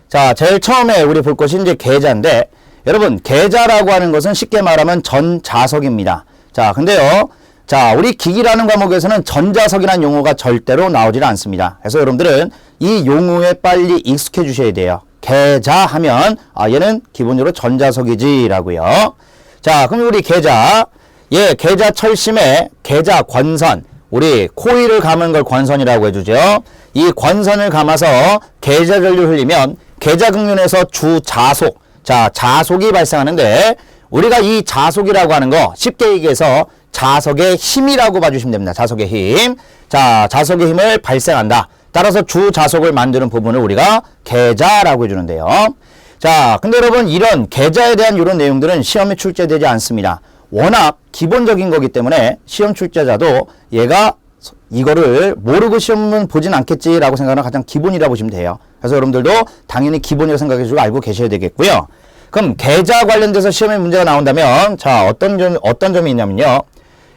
자, 제일 처음에 우리 볼 것이 이제 계좌인데, 여러분, 계좌라고 하는 것은 쉽게 말하면 전자석입니다. 자, 근데요. 자, 우리 기기라는 과목에서는 전자석이라는 용어가 절대로 나오질 않습니다. 그래서 여러분들은 이 용어에 빨리 익숙해 주셔야 돼요. 계좌 하면, 얘는 기본적으로 전자석이지라고요. 자, 그럼 우리 계좌, 계좌 철심에 계좌 권선, 우리 코일을 감은 걸 권선이라고 해주죠. 이 권선을 감아서 계좌 전류를 흘리면 계좌 극륜에서 주자속, 자, 자속이 발생하는데, 우리가 이 자속이라고 하는 거 쉽게 얘기해서 자석의 힘이라고 봐주시면 됩니다. 자석의 힘. 자, 자석의 힘을 발생한다. 따라서 주자속을 만드는 부분을 우리가 계좌라고 해주는데요. 자, 근데 여러분, 이런 계좌에 대한 이런 내용들은 시험에 출제되지 않습니다. 워낙 기본적인 거기 때문에 시험 출제자도 얘가 이거를 모르고 시험은 보진 않겠지라고 생각하는 가장 기본이라고 보시면 돼요. 그래서 여러분들도 당연히 기본이라고 생각해주고 알고 계셔야 되겠고요. 그럼 계좌 관련돼서 시험에 문제가 나온다면, 자, 어떤 점이 있냐면요.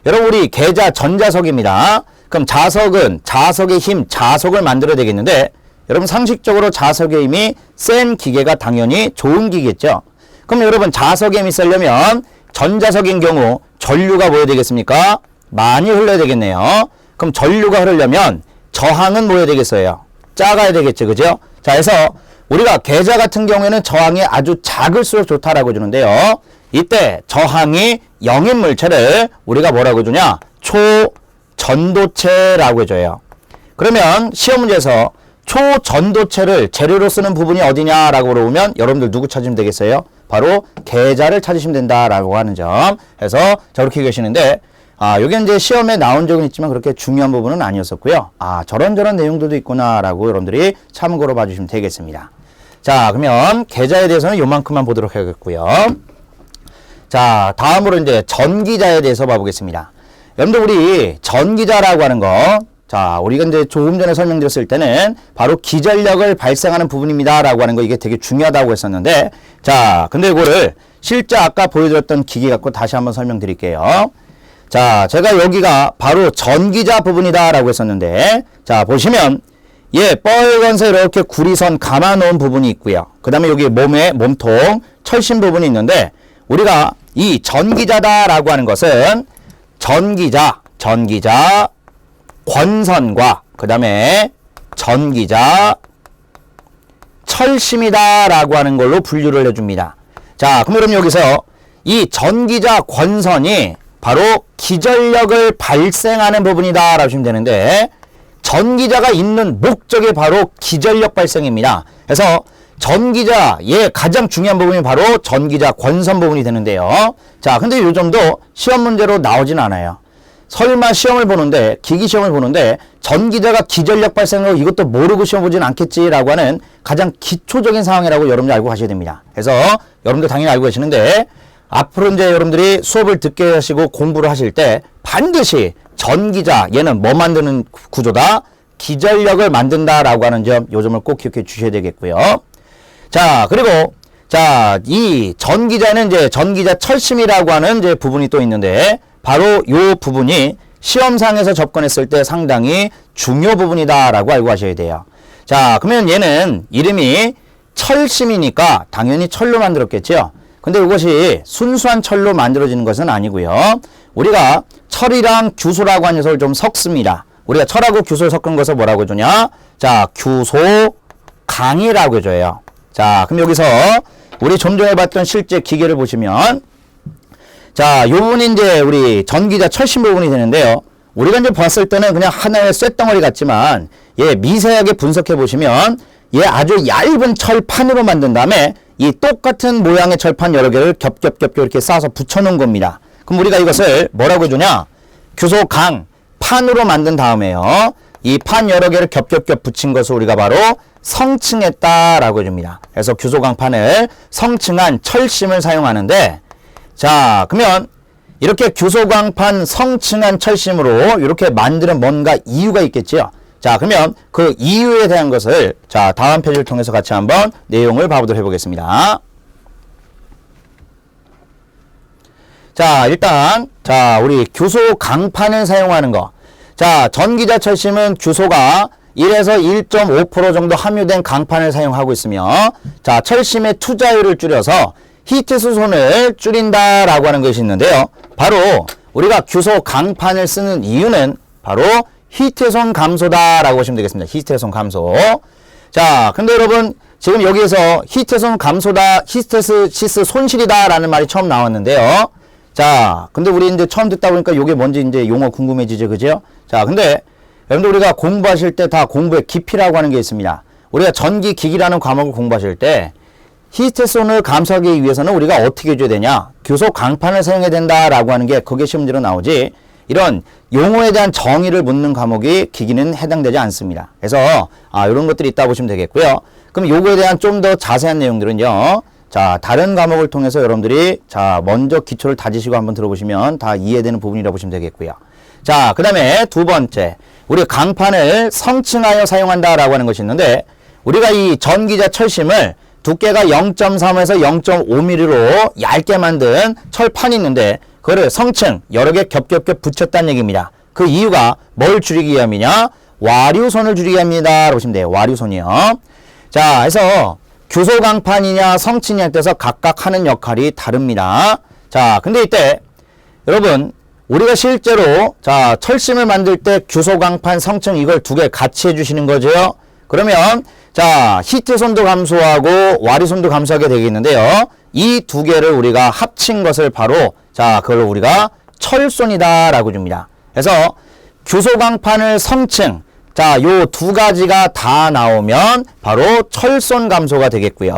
여러분, 우리 계좌 전자석입니다. 그럼 자석은 자석의 힘, 자석을 만들어야 되겠는데, 여러분 상식적으로 자석의 힘이 센 기계가 당연히 좋은 기계겠죠. 그럼 여러분 자석의 힘이 세려면 전자석인 경우 전류가 뭐여야 되겠습니까? 많이 흘러야 되겠네요. 그럼 전류가 흐르려면 저항은 뭐여야 되겠어요? 작아야 되겠죠. 그죠? 자, 그래서 우리가 계좌 같은 경우에는 저항이 아주 작을수록 좋다라고 해주는데요. 이때 저항이 0인 물체를 우리가 뭐라고 해주냐? 초전도체라고 해줘요. 그러면 시험 문제에서 초전도체를 재료로 쓰는 부분이 어디냐라고 물어보면 여러분들 누구 찾으면 되겠어요? 바로 계좌를 찾으시면 된다라고 하는 점. 그래서 저렇게 계시는데, 요게 이제 시험에 나온 적은 있지만 그렇게 중요한 부분은 아니었었고요. 저런 내용들도 있구나라고 여러분들이 참고로 봐주시면 되겠습니다. 자, 그러면 계좌에 대해서는 요만큼만 보도록 하겠고요. 자, 다음으로 이제 전기자에 대해서 봐보겠습니다. 여러분들 우리 전기자라고 하는 거, 자, 우리가 이제 조금 전에 설명드렸을 때는 바로 기전력을 발생하는 부분입니다라고 하는 거 이게 되게 중요하다고 했었는데, 자, 근데 이거를 실제 아까 보여드렸던 기기 갖고 다시 한번 설명드릴게요. 자, 제가 여기가 바로 전기자 부분이다라고 했었는데, 자, 보시면 빨간색 이렇게 구리선 감아 놓은 부분이 있고요. 그 다음에 여기 몸통 철심 부분이 있는데, 우리가 이 전기자다라고 하는 것은 전기자 권선과 그 다음에 전기자 철심이다라고 하는 걸로 분류를 해줍니다. 자, 그럼 여러분 여기서 이 전기자 권선이 바로 기전력을 발생하는 부분이다라고 하시면 되는데, 전기자가 있는 목적이 바로 기전력 발생입니다. 그래서 전기자의 가장 중요한 부분이 바로 전기자 권선 부분이 되는데요. 자, 근데 요 점도 시험 문제로 나오진 않아요. 설마 시험을 보는데, 기기 시험을 보는데 전기자가 기전력 발생하고 이것도 모르고 시험 보진 않겠지라고 하는 가장 기초적인 상황이라고 여러분들 알고 가셔야 됩니다. 그래서 여러분들 당연히 알고 계시는데, 앞으로 이제 여러분들이 수업을 듣게 하시고 공부를 하실 때 반드시 전기자, 얘는 뭐 만드는 구조다? 기전력을 만든다라고 하는 점, 요 점을 꼭 기억해 주셔야 되겠고요. 자, 그리고 자, 이 전기자는 이제 전기자 철심이라고 하는 이제 부분이 또 있는데, 바로 요 부분이 시험상에서 접근했을 때 상당히 중요 부분이다라고 알고 가셔야 돼요. 자, 그러면 얘는 이름이 철심이니까 당연히 철로 만들었겠죠. 근데 이것이 순수한 철로 만들어지는 것은 아니고요. 우리가 철이랑 규소라고 하는 녀석을 좀 섞습니다. 우리가 철하고 규소를 섞은 것을 뭐라고 해주냐? 자, 규소강이라고 해줘요. 자, 그럼 여기서 우리 좀 전에 봤던 실제 기계를 보시면, 자, 요 부분이 이제 우리 전기자 철심 부분이 되는데요. 우리가 이제 봤을 때는 그냥 하나의 쇳덩어리 같지만, 미세하게 분석해 보시면, 아주 얇은 철판으로 만든 다음에 이 똑같은 모양의 철판 여러 개를 겹겹겹 이렇게 쌓아서 붙여놓은 겁니다. 그럼 우리가 이것을 뭐라고 해주냐? 규소강 판으로 만든 다음에요. 이 판 여러 개를 겹겹겹 붙인 것을 우리가 바로 성층했다라고 해줍니다. 그래서 규소강판을 성층한 철심을 사용하는데, 자, 그러면 이렇게 규소광판 성층한 철심으로 이렇게 만드는 뭔가 이유가 있겠지요. 자, 그러면 그 이유에 대한 것을 자, 다음 페이지를 통해서 같이 한번 내용을 봐보도록 해보겠습니다. 자, 일단 자, 우리 규소 강판을 사용하는 거. 자, 전기자 철심은 규소가 1에서 1.5% 정도 함유된 강판을 사용하고 있으며, 자, 철심의 투자율을 줄여서 히트수손을 줄인다라고 하는 것이 있는데요. 바로 우리가 규소 강판을 쓰는 이유는 바로 히트손 감소다라고 보시면 되겠습니다. 히트손 감소. 자, 근데 여러분 지금 여기에서 히트손 감소다, 히스테시스 손실이다라는 말이 처음 나왔는데요. 자, 근데 우리 이제 처음 듣다 보니까 이게 뭔지 이제 용어 궁금해지죠, 그죠? 자, 근데 여러분들 우리가 공부하실 때 다 공부의 깊이라고 하는 게 있습니다. 우리가 전기 기기라는 과목을 공부하실 때 히스테손을 감소하기 위해서는 우리가 어떻게 해줘야 되냐? 규소 강판을 사용해야 된다라고 하는 게 그게 시험지로 나오지. 이런 용어에 대한 정의를 묻는 과목이 기기는 해당되지 않습니다. 그래서 이런 것들이 있다 보시면 되겠고요. 그럼 요거에 대한 좀 더 자세한 내용들은요. 자, 다른 과목을 통해서 여러분들이 자, 먼저 기초를 다지시고 한번 들어보시면 다 이해되는 부분이라고 보시면 되겠고요. 자, 그 다음에 두 번째, 우리 강판을 성층하여 사용한다라고 하는 것이 있는데, 우리가 이 전기자 철심을 두께가 0.3에서 0.5mm로 얇게 만든 철판이 있는데, 그거를 성층 여러 개 겹겹겹 붙였다는 얘기입니다. 그 이유가 뭘 줄이기 위함이냐? 와류손을 줄이기 위함이다. 보시면 돼요. 와류손이요. 자, 그래서 규소 강판이냐 성층이냐 때서 각각 하는 역할이 다릅니다. 자, 근데 이때 여러분 우리가 실제로 자, 철심을 만들 때 규소 강판 성층 이걸 두 개 같이 해주시는 거죠. 그러면 자, 히트손도 감소하고 와류손도 감소하게 되겠는데요. 이 두 개를 우리가 합친 것을 바로 자, 그걸 우리가 철손이다라고 줍니다. 그래서 규소 강판을 성층, 자, 요 두 가지가 다 나오면 바로 철손 감소가 되겠고요.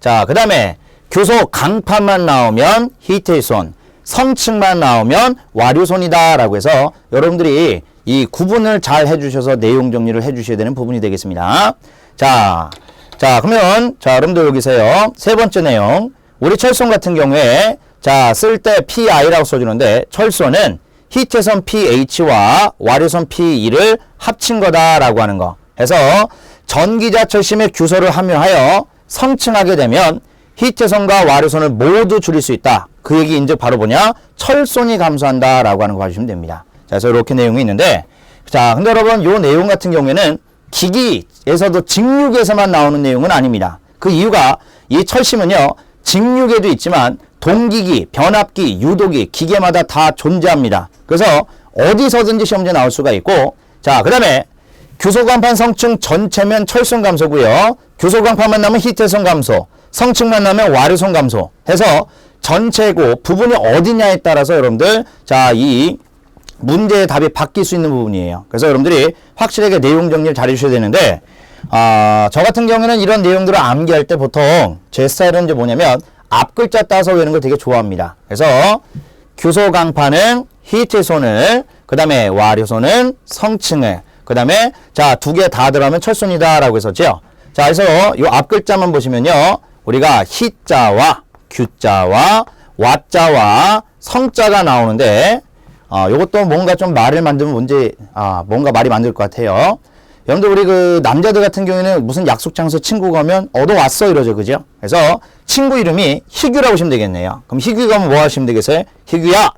자, 그 다음에 규소 강판만 나오면 히트손, 성층만 나오면 와류손이다라고 해서 여러분들이 이 구분을 잘 해주셔서 내용 정리를 해주셔야 되는 부분이 되겠습니다. 자, 그러면 자, 여러분들 여기서요. 세 번째 내용. 우리 철손 같은 경우에 자, 쓸 때 PI라고 써주는데 철손은 히트선 pH와 와류선 P2를 합친 거다라고 하는 거. 그래서 전기자 철심의 규소를 함유하여 성층하게 되면 히트선과 와류선을 모두 줄일 수 있다. 그 얘기 이제 바로 뭐냐? 철손이 감소한다라고 하는 거 봐주시면 됩니다. 자, 그래서 이렇게 내용이 있는데, 자, 근데 여러분 요 내용 같은 경우에는 기기에서도 직육에서만 나오는 내용은 아닙니다. 그 이유가 이 철심은요, 직육에도 있지만 동기기, 변압기, 유도기, 기계마다 다 존재합니다. 그래서 어디서든지 시험지에 나올 수가 있고, 자, 그 다음에 규소강판 성층 전체면 철손 감소고요. 규소강판만 나면 히트손 감소, 성층만 나면 와류손 감소 해서 전체고 부분이 어디냐에 따라서 여러분들 자, 이 문제의 답이 바뀔 수 있는 부분이에요. 그래서 여러분들이 확실하게 내용 정리를 잘 해주셔야 되는데, 저 같은 경우에는 이런 내용들을 암기할 때 보통 제 스타일은 이제 뭐냐면 앞 글자 따서 외우는 걸 되게 좋아합니다. 그래서 규소 강판은 히트손을, 그 다음에 와류손은 성층을, 그 다음에 자, 두 개 다 들어가면 철손이다 라고 했었죠. 자, 그래서 이 앞 글자만 보시면요, 우리가 히자와 규자와 와자와 성자가 나오는데, 요것도 뭔가 좀 말을 만들면 뭔가 말이 만들 것 같아요. 여러분들 우리 그 남자들 같은 경우에는 무슨 약속 장소 친구가 오면 너 왔어 이러죠, 그죠? 그래서 친구 이름이 희규라고 하시면 되겠네요. 그럼 희규가 오면 뭐 하시면 되겠어요? 희규야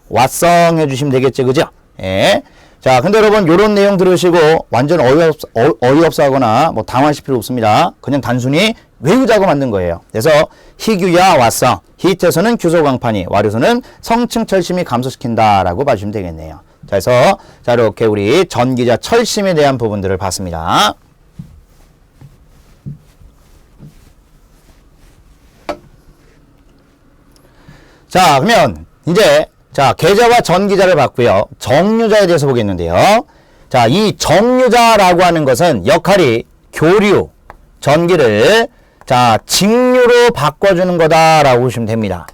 왔어 해주시면 되겠죠, 그죠? 예. 자, 근데 여러분 요런 내용 들으시고 완전 어이없어 하거나 뭐 당황하실 필요 없습니다. 그냥 단순히 외우자고 만든 거예요. 그래서 희규야 왔어. 히트에서는 규소 강판이, 와류선은 성층 철심이 감소시킨다라고 봐주시면 되겠네요. 자, 그래서 자, 이렇게 우리 전기자 철심에 대한 부분들을 봤습니다. 자, 그러면 이제 자, 계자와 전기자를 봤고요. 정류자에 대해서 보겠는데요. 자, 이 정류자라고 하는 것은 역할이 교류, 전기를 자, 직류로 바꿔주는 거다라고 보시면 됩니다.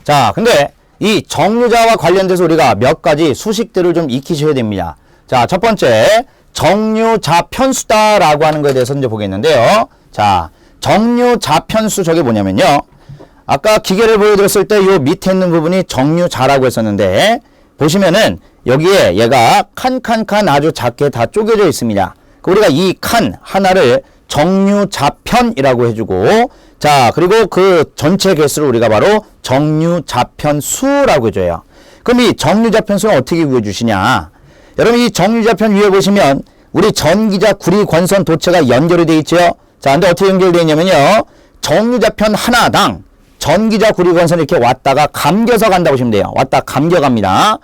자, 근데 이 정류자와 관련돼서 우리가 몇 가지 수식들을 좀 익히셔야 됩니다. 자, 첫 번째, 정류자편수다라고 하는 것에 대해서 이제 보겠는데요. 자, 정류자편수 저게 뭐냐면요. 아까 기계를 보여드렸을 때 요 밑에 있는 부분이 정류자라고 했었는데, 보시면은 여기에 얘가 칸 아주 작게 다 쪼개져 있습니다. 우리가 이 칸 하나를 정류자편이라고 해주고, 자, 그리고 그 전체 개수를 우리가 바로 정류자편수라고 해줘요. 그럼 이 정류자편수는 어떻게 구해주시냐? 여러분 이 정류자편 위에 보시면 우리 전기자, 구리, 권선, 도체가 연결이 돼 있죠. 자, 근데 어떻게 연결되어 있냐면요. 정류자편 하나당 전기자, 구리, 권선 이렇게 왔다가 감겨서 간다고 보시면 돼요. 왔다 감겨갑니다.